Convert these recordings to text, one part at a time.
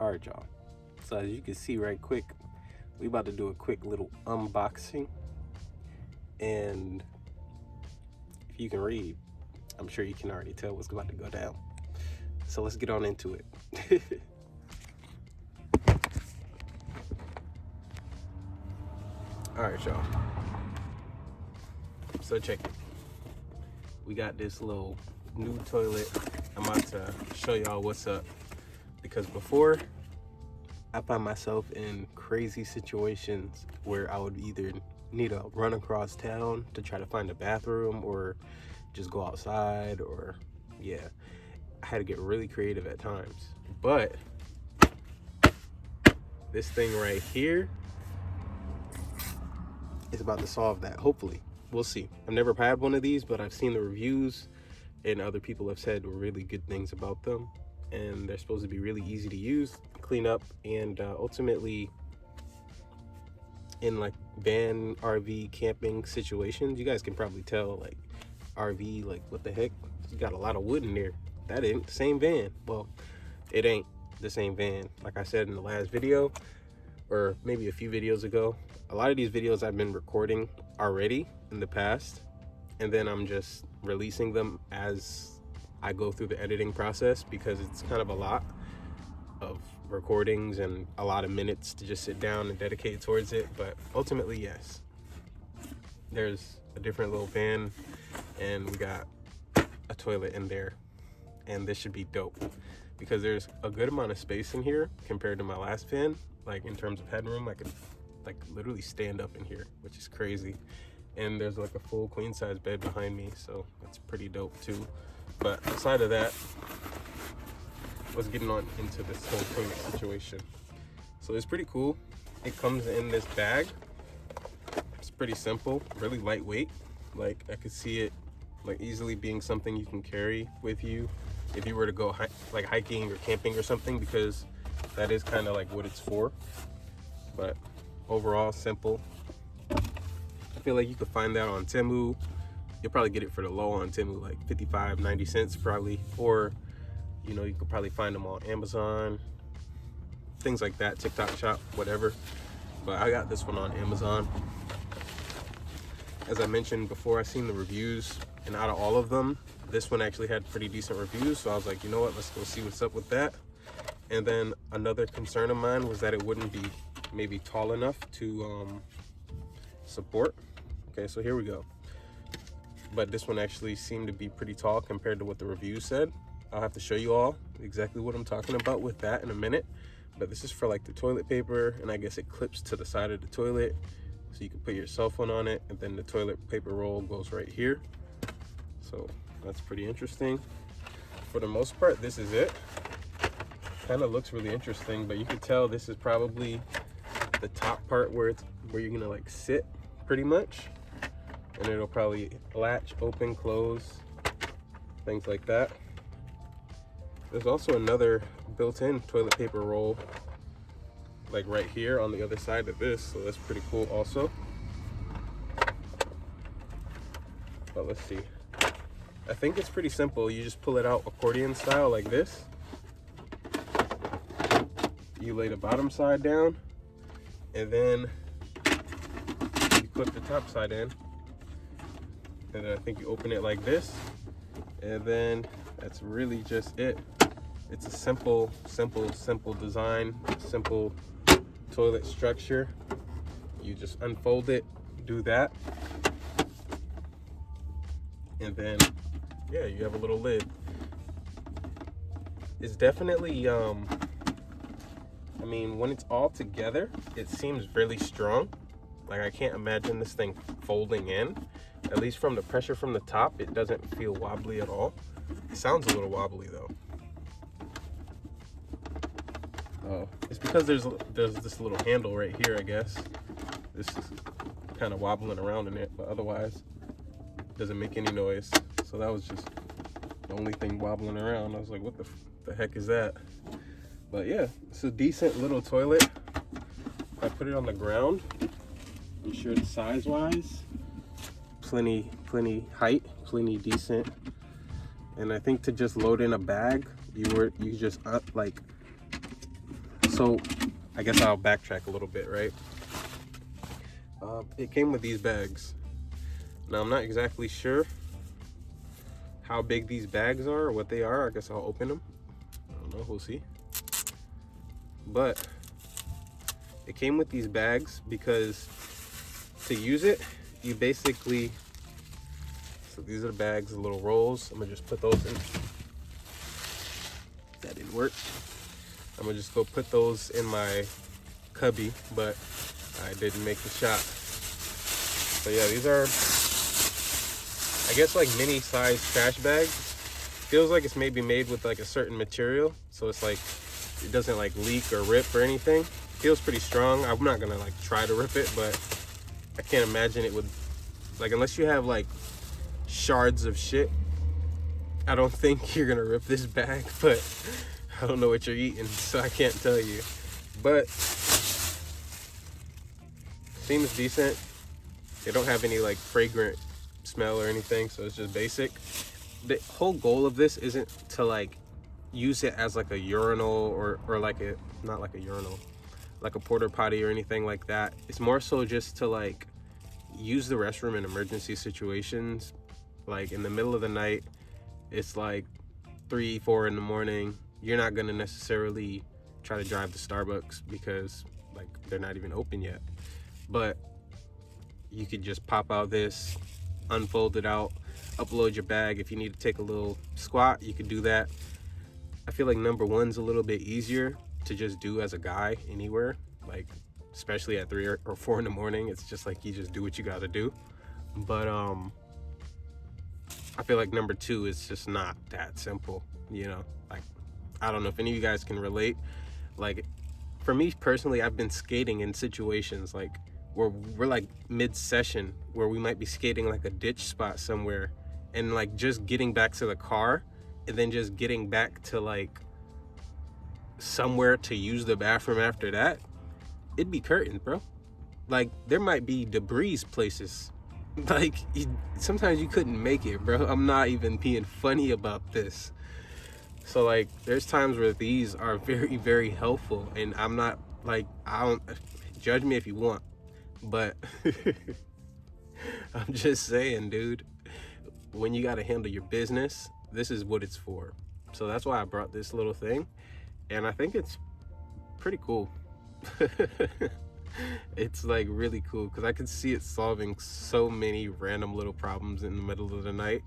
All right, y'all. So as you can see right quick, we about to do a quick little unboxing. And if you can read, I'm sure you can already tell what's about to go down. So let's get on into it. All right, y'all. So check it. We got this little new toilet. I'm about to show y'all what's up, because before I find myself in crazy situations where I would either need to run across town to try to find a bathroom or just go outside, or I had to get really creative at times. But this thing right here is about to solve that. Hopefully, we'll see. I've never had one of these, but I've seen the reviews and other people have said really good things about them, and they're supposed to be really easy to use, clean up, and ultimately in like van, RV, camping situations, you guys can probably tell, like RV, like what the heck, you got a lot of wood in there. That ain't the same van. Well, it ain't the same van. Like I said in the last video, or maybe a few videos ago, a lot of these videos I've been recording already in the past, and then I'm just releasing them as I go through the editing process, because it's kind of a lot of recordings and a lot of minutes to just sit down and dedicate towards it. But ultimately, yes, there's a different little van and we got a toilet in there, and this should be dope because there's a good amount of space in here compared to my last van. Like in terms of headroom, I could like literally stand up in here, which is crazy. And there's like a full queen size bed behind me, so that's pretty dope too. But aside of that, let's get on into this whole toilet situation. So it's pretty cool. It comes in this bag. It's pretty simple, really lightweight. Like I could see it like easily being something you can carry with you if you were to go like hiking or camping or something, because that is kind of like what it's for. But overall, simple. I feel like you could find that on Temu. You'll probably get it for the low on Temu, like 55, 90 cents probably. Or, you know, you could probably find them on Amazon, things like that, TikTok shop, whatever. But I got this one on Amazon. As I mentioned before, I seen the reviews, and out of all of them, this one actually had pretty decent reviews. So I was like, you know what, let's go see what's up with that. And then another concern of mine was that it wouldn't be maybe tall enough to support. Okay, so here we go. But this one actually seemed to be pretty tall compared to what the review said. I'll have to show you all exactly what I'm talking about with that in a minute. But this is for like the toilet paper, and I guess it clips to the side of the toilet, so you can put your cell phone on it, and then the toilet paper roll goes right here. So that's pretty interesting. For the most part, this is it. Kind of looks really interesting, but you can tell this is probably the top part where you're gonna like sit pretty much, and it'll probably latch, open, close, things like that. There's also another built-in toilet paper roll like right here on the other side of this, so that's pretty cool also. But let's see, I think it's pretty simple. You just pull it out accordion style like this. You lay the bottom side down, and then you clip the top side in, and then I think you open it like this, and then that's really just it. It's a simple design, simple toilet structure. You just unfold it, do that, and then yeah, you have a little lid. It's definitely I mean, when it's all together, it seems really strong. Like I can't imagine this thing folding in. At least from the pressure from the top, it doesn't feel wobbly at all. It sounds a little wobbly though. Oh, it's because there's this little handle right here, I guess. This is kind of wobbling around in it, but otherwise it doesn't make any noise. So that was just the only thing wobbling around. I was like, what the heck is that? But yeah, it's a decent little toilet. I put it on the ground. I'm sure it's size-wise, plenty height, plenty decent. And I think to just load in a bag, you just like So I guess I'll backtrack a little bit, right? It came with these bags. Now I'm not exactly sure how big these bags are or what they are. I guess I'll open them. I don't know, we'll see. But it came with these bags because to use it, you basically, so these are the bags, the little rolls. I'm gonna just put those in. That didn't work. I'm gonna just go put those in my cubby, but I didn't make the shot. So yeah, these are, I guess, like mini size trash bags. Feels like it's maybe made with like a certain material, so it's like it doesn't like leak or rip or anything. Feels pretty strong. I'm not gonna like try to rip it, but I can't imagine it would, like, unless you have like shards of shit, I don't think you're gonna rip this bag. But I don't know what you're eating, so I can't tell you. But seems decent. They don't have any like fragrant smell or anything, so it's just basic. The whole goal of this isn't to like use it as like a urinal or like a, not like a urinal, like a porta potty or anything like that. It's more so just to like use the restroom in emergency situations, like in the middle of the night. It's like 3-4 in the morning. You're not gonna necessarily try to drive to Starbucks because like they're not even open yet, but you could just pop out this, unfold it out, upload your bag. If you need to take a little squat, you could do that. I feel like number one's a little bit easier to just do as a guy anywhere, like especially at 3 or 4 in the morning. It's just like you just do what you gotta do. But I feel like number two is just not that simple, you know? Like, I don't know if any of you guys can relate. Like, for me personally, I've been skating in situations like where we're like mid-session, where we might be skating like a ditch spot somewhere, and like just getting back to the car and then just getting back to like somewhere to use the bathroom after that, it'd be curtains, bro. Like, there might be debris places. Like, sometimes you couldn't make it, bro. I'm not even being funny about this. So like, there's times where these are very, very helpful, and I'm not like, I don't, judge me if you want, but I'm just saying, dude, when you got to handle your business, this is what it's for. So that's why I brought this little thing, and I think it's pretty cool. It's like really cool because I could see it solving so many random little problems in the middle of the night.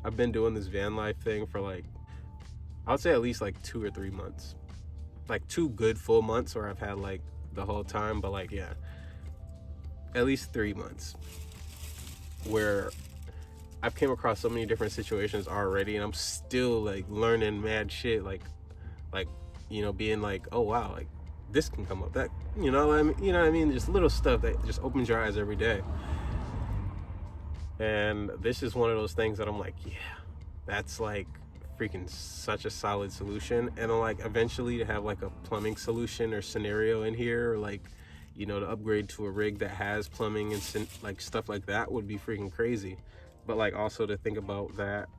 I've been doing this van life thing for like, I would say at least like 2 or 3 months, like 2 good full months, or I've had like the whole time, but like, yeah, at least 3 months where I've came across so many different situations already, and I'm still like learning mad shit, like, you know, being like, oh wow, like this can come up, that, you know what I mean, just little stuff that just opens your eyes every day. And this is one of those things that I'm like, yeah, that's like freaking such a solid solution. And then like eventually to have like a plumbing solution or scenario in here, or like, you know, to upgrade to a rig that has plumbing and like stuff like that would be freaking crazy. But like also to think about that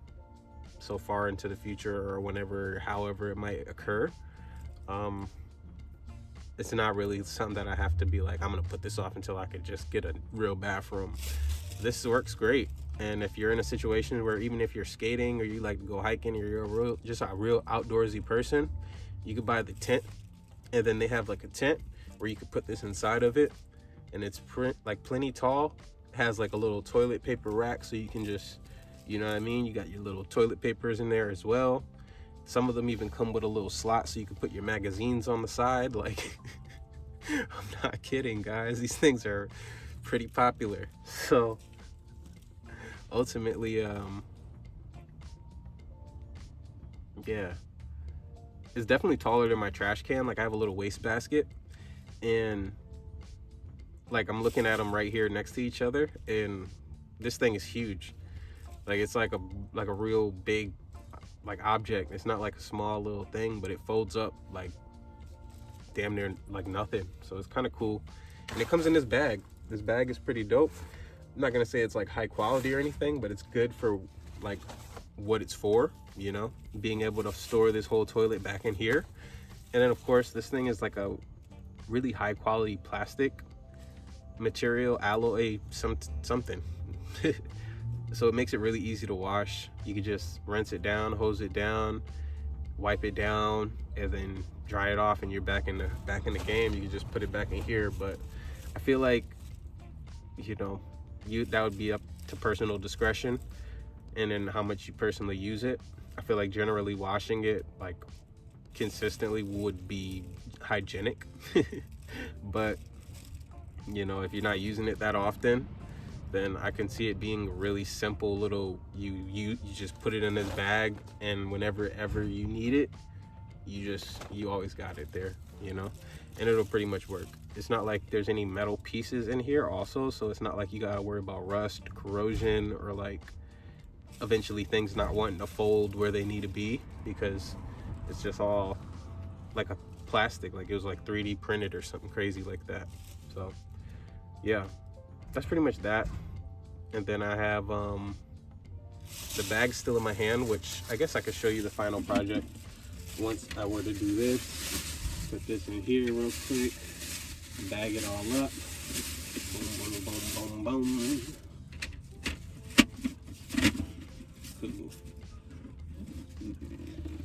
so far into the future, or whenever, however it might occur, it's not really something that I have to be like, I'm gonna put this off until I could just get a real bathroom. This works great. And if you're in a situation where, even if you're skating or you like to go hiking, or you're just a real outdoorsy person, you could buy the tent, and then they have like a tent where you could put this inside of it, and it's like plenty tall, has like a little toilet paper rack, so you can just, you know what I mean, you got your little toilet papers in there as well. Some of them even come with a little slot so you can put your magazines on the side. Like, I'm not kidding, guys, these things are pretty popular. So ultimately, yeah, it's definitely taller than my trash can. Like, I have a little waste basket, and like I'm looking at them right here next to each other, and this thing is huge. Like, it's like a real big like object. It's not like a small little thing, but it folds up like damn near like nothing. So it's kind of cool, and it comes in this bag. This bag is pretty dope. I'm not gonna say it's like high quality or anything, but it's good for like what it's for, you know, being able to store this whole toilet back in here. And then of course this thing is like a really high quality plastic material, alloy something. So it makes it really easy to wash. You can just rinse it down, hose it down, wipe it down, and then dry it off, and you're back in the game. You can just put it back in here. But I feel like, you know, that would be up to personal discretion, and then how much you personally use it. I feel like generally washing it like consistently would be hygienic. But you know, if you're not using it that often, then I can see it being a really simple little, you just put it in this bag, and whenever ever you need it, you always got it there, you know, and it'll pretty much work. It's not like there's any metal pieces in here also, so it's not like you gotta worry about rust, corrosion, or like eventually things not wanting to fold where they need to be, because it's just all like a plastic, like it was like 3D printed or something crazy like that. So yeah, that's pretty much that. And then I have the bag still in my hand, which I guess I could show you the final project once I were to do this. Put this in here real quick, bag it all up. Boom, boom, boom, boom, boom. Cool.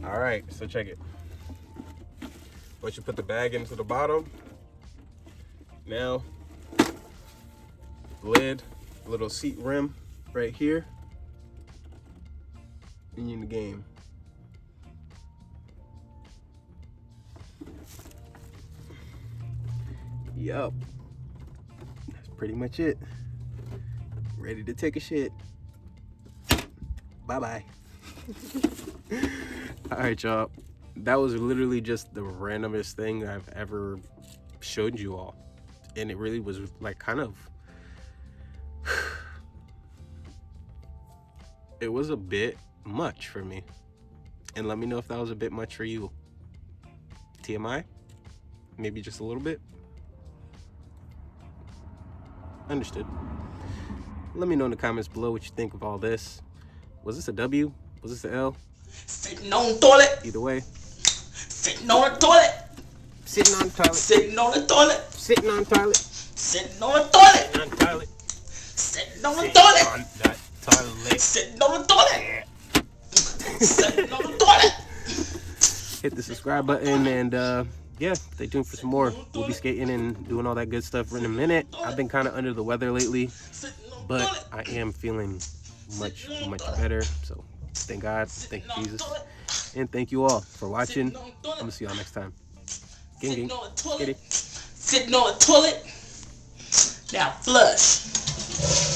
All right, so check it. Once you put the bag into the bottom, now lid, little seat rim right here, and you're in the game. Yup, that's pretty much it. Ready to take a shit. Bye-bye. All right, y'all. That was literally just the randomest thing I've ever showed you all. And it really was like kind of, it was a bit much for me. And let me know if that was a bit much for you. TMI? Maybe just a little bit? Understood. Let me know in the comments below what you think of all this. Was this a W? Was this an L? Sitting on the toilet. Either way. Sitting on the toilet. Sitting on the toilet. Sitting on the toilet. Sitting on the toilet. Sitting on the toilet. Sitting on the toilet. Sitting on the toilet. On the toilet. Sitting on the toilet. Sitting on the toilet. Hit the subscribe button, and yeah, stay tuned for some more. We'll be skating and doing all that good stuff in a minute. I've been kind of under the weather lately, but I am feeling much better. So thank God, thank you Jesus, and thank you all for watching. I'm gonna see y'all next time. Gang, gang. Get it. Sitting on the toilet. Now flush.